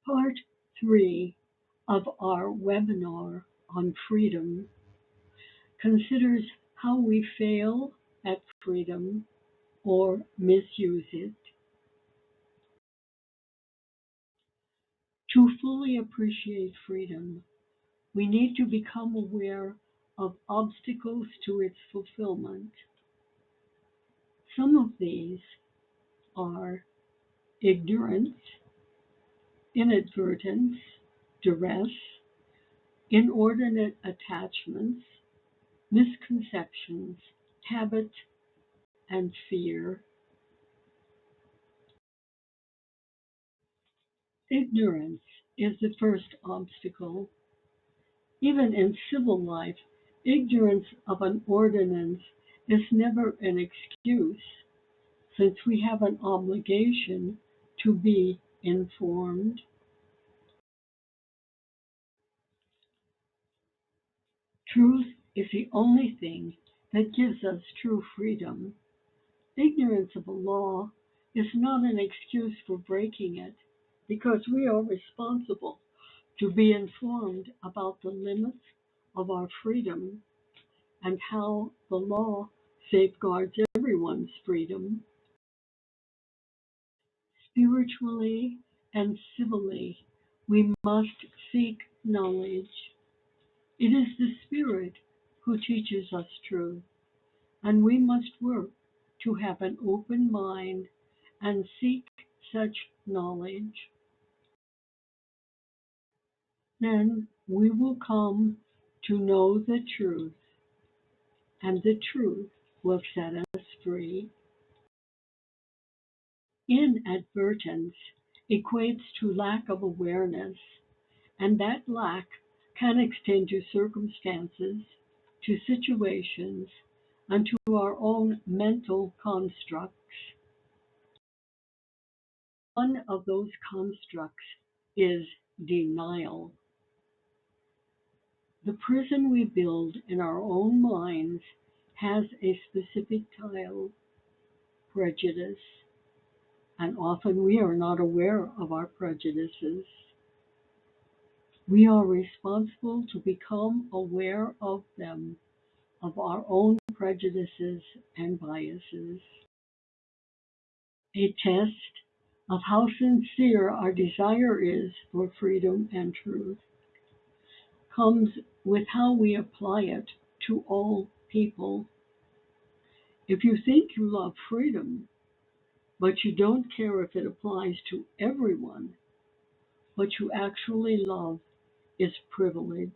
Part 3 of our webinar on freedom considers how we fail at freedom or misuse it. To fully appreciate freedom, we need to become aware of obstacles to its fulfillment. Some of these are ignorance, inadvertence, duress, inordinate attachments, misconceptions, habit, and fear. Ignorance is the first obstacle. Even in civil life, ignorance of an ordinance is never an excuse, since we have an obligation to be informed. Truth is the only thing that gives us true freedom. Ignorance of a law is not an excuse for breaking it, because we are responsible to be informed about the limits of our freedom and how the law safeguards everyone's freedom. Spiritually and civilly, we must seek knowledge. It is the Spirit who teaches us truth, and we must work to have an open mind and seek such knowledge. Then we will come to know the truth, and the truth will set us free. Inadvertence equates to lack of awareness, and that lack can extend to circumstances, to situations, and to our own mental constructs. One of those constructs is denial. The prison we build in our own minds has a specific tile: prejudice, and often we are not aware of our prejudices. We are responsible to become aware of them, of our own prejudices and biases. A test of how sincere our desire is for freedom and truth comes with how we apply it to all people. If you think you love freedom, but you don't care if it applies to everyone, what you actually love is privilege.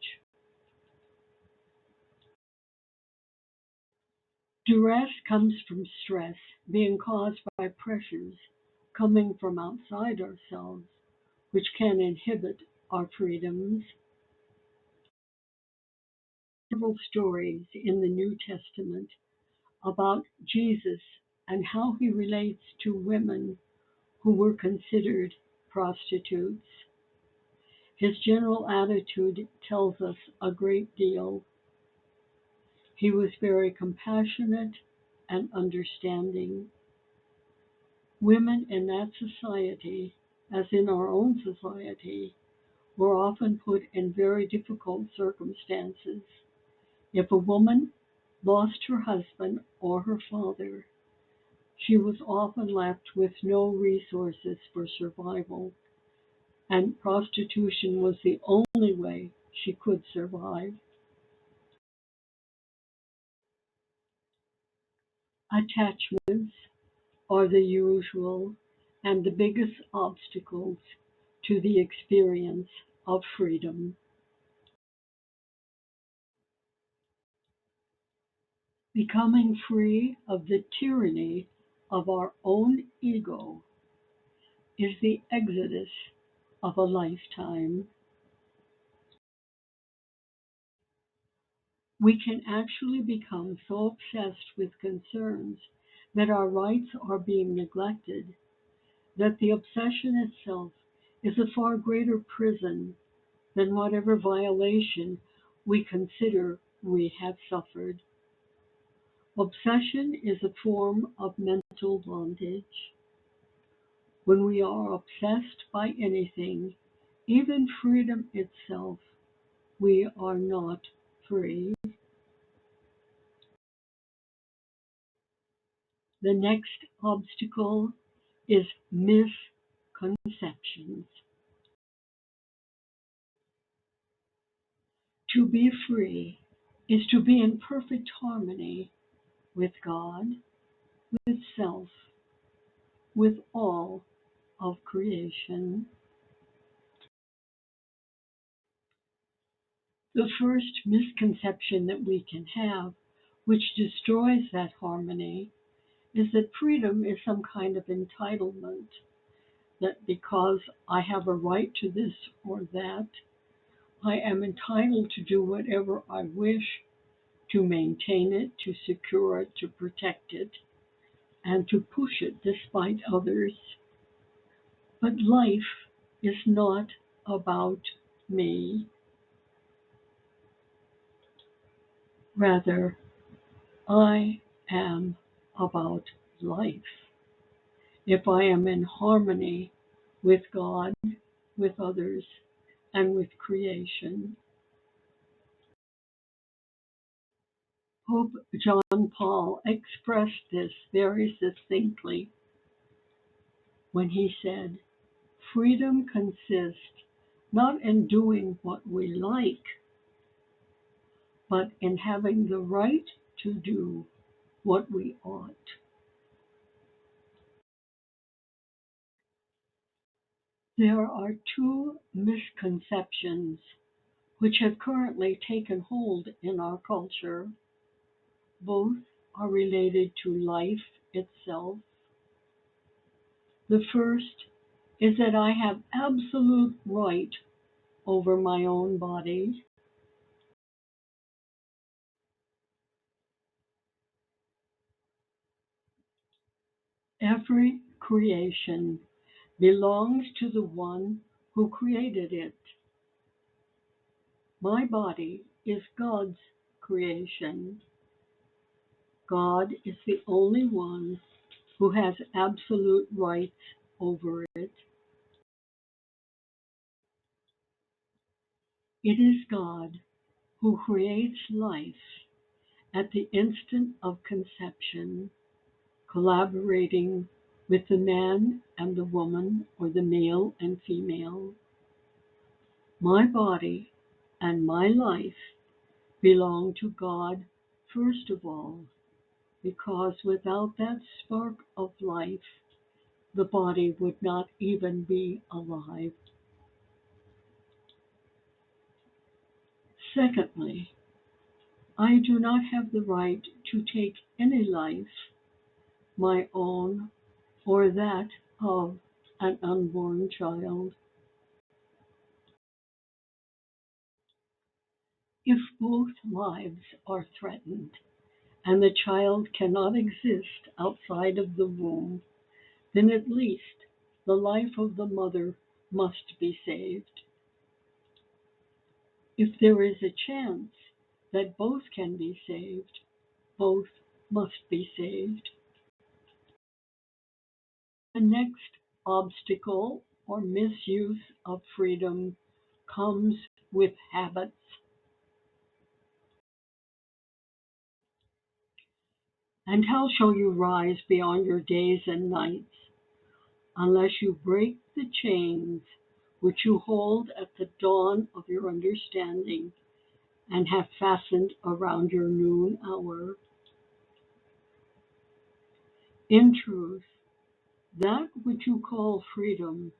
Duress comes from stress being caused by pressures coming from outside ourselves, which can inhibit our freedoms. Several stories in the New Testament about Jesus and how he relates to women who were considered prostitutes. His general attitude tells us a great deal. He was very compassionate and understanding. Women in that society, as in our own society, were often put in very difficult circumstances. If a woman lost her husband or her father, she was often left with no resources for survival, and prostitution was the only way she could survive. Attachments are the usual and the biggest obstacles to the experience of freedom. Becoming free of the tyranny of our own ego is the exodus of a lifetime. We can actually become so obsessed with concerns that our rights are being neglected that the obsession itself is a far greater prison than whatever violation we consider we have suffered. Obsession is a form of mental bondage. When we are obsessed by anything, Even freedom itself, we are not free. The next obstacle is misconceptions. To be free is to be in perfect harmony with God, with self, with all of creation. The first misconception that we can have, which destroys that harmony, is that freedom is some kind of entitlement, that because I have a right to this or that, I am entitled to do whatever I wish to maintain it, to secure it, to protect it, and to push it despite others. But life is not about me. Rather, I am about life. If I am in harmony with God, with others, and with creation. Pope John Paul expressed this very succinctly when he said, freedom consists not in doing what we like, but in having the right to do what we ought. There are two misconceptions which have currently taken hold in our culture. Both are related to life itself. The first is that I have absolute right over my own body. Every creation belongs to the one who created it. My body is God's creation. God is the only one who has absolute rights over it. It is God who creates life at the instant of conception, collaborating with the man and the woman, or the male and female. My body and my life belong to God first of all, because without that spark of life, the body would not even be alive. Secondly, I do not have the right to take any life, my own or that of an unborn child. If both lives are threatened and the child cannot exist outside of the womb, then at least the life of the mother must be saved. If there is a chance that both can be saved, both must be saved. The next obstacle or misuse of freedom comes with habits. And how shall you rise beyond your days and nights unless you break the chains which you hold at the dawn of your understanding and have fastened around your noon hour? In truth, that which you call freedom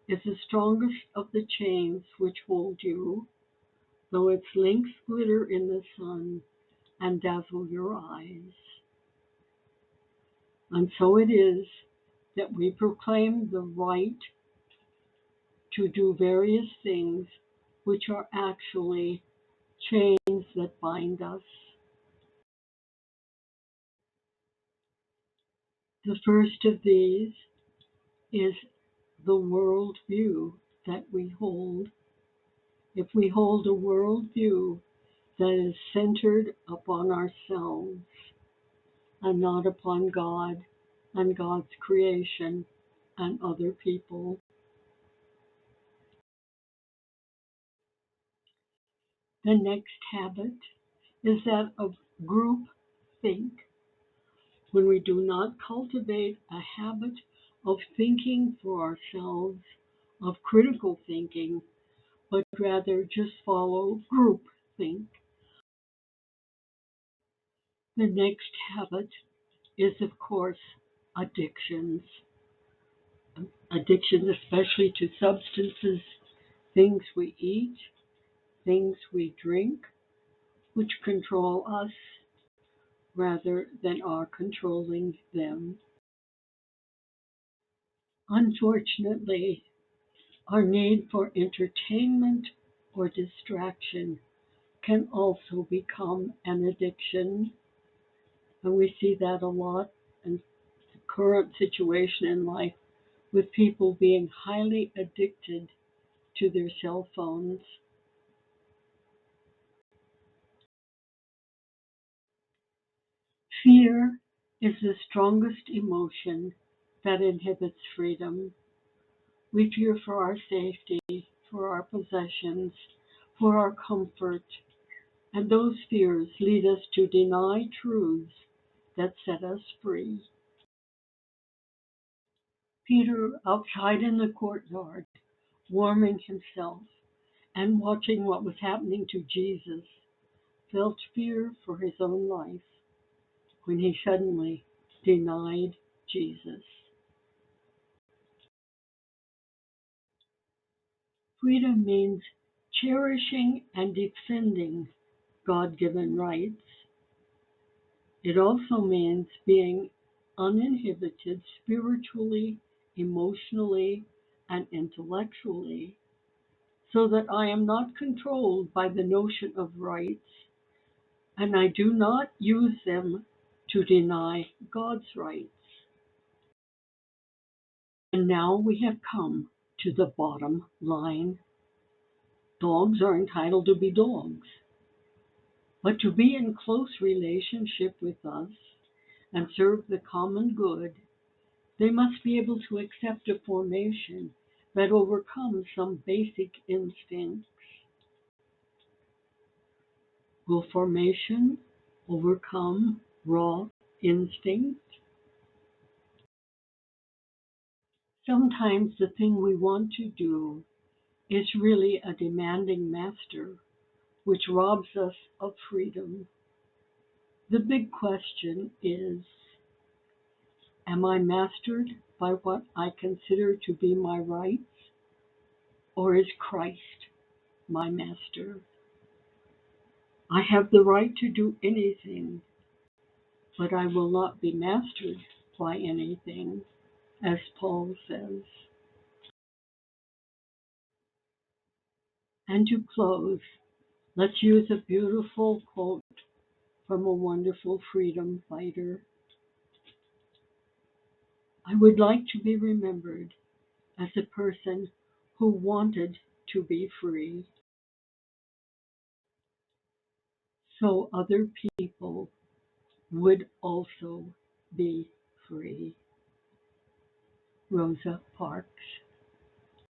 is the strongest of the chains which hold you, though its links glitter in the sun and dazzle your eyes. And so it is that we proclaim the right to do various things which are actually chains that bind us. The first of these is the world view that we hold. If we hold a world view that is centered upon ourselves and not upon God and God's creation and other people, The next habit is that of group think. When we do not cultivate a habit of thinking for ourselves, of critical thinking, but rather just follow group think. The next habit is, of course, addictions. Addictions, especially to substances, things we eat, things we drink, which control us rather than our controlling them. Unfortunately, our need for entertainment or distraction can also become an addiction, and we see that a lot in the current situation in life with people being highly addicted to their cell phones. Fear is the strongest emotion that inhibits freedom. We fear for our safety, for our possessions, for our comfort, and those fears lead us to deny truths that set us free. Peter, outside in the courtyard, warming himself and watching what was happening to Jesus, felt fear for his own life when he suddenly denied Jesus. Freedom means cherishing and defending God given rights. It also means being uninhibited spiritually, emotionally, and intellectually, so that I am not controlled by the notion of rights and I do not use them to deny God's rights. And now we have come to the bottom line. Dogs are entitled to be dogs, but to be in close relationship with us and serve the common good, they must be able to accept a formation that overcomes some basic instincts. Will formation overcome raw instinct? Sometimes the thing we want to do is really a demanding master, which robs us of freedom. The big question is, am I mastered by what I consider to be my rights, or is Christ my master? I have the right to do anything, but I will not be mastered by anything, as Paul says. And to close, let's use a beautiful quote from a wonderful freedom fighter. I would like to be remembered as a person who wanted to be free, so other people would also be free. Rosa Parks.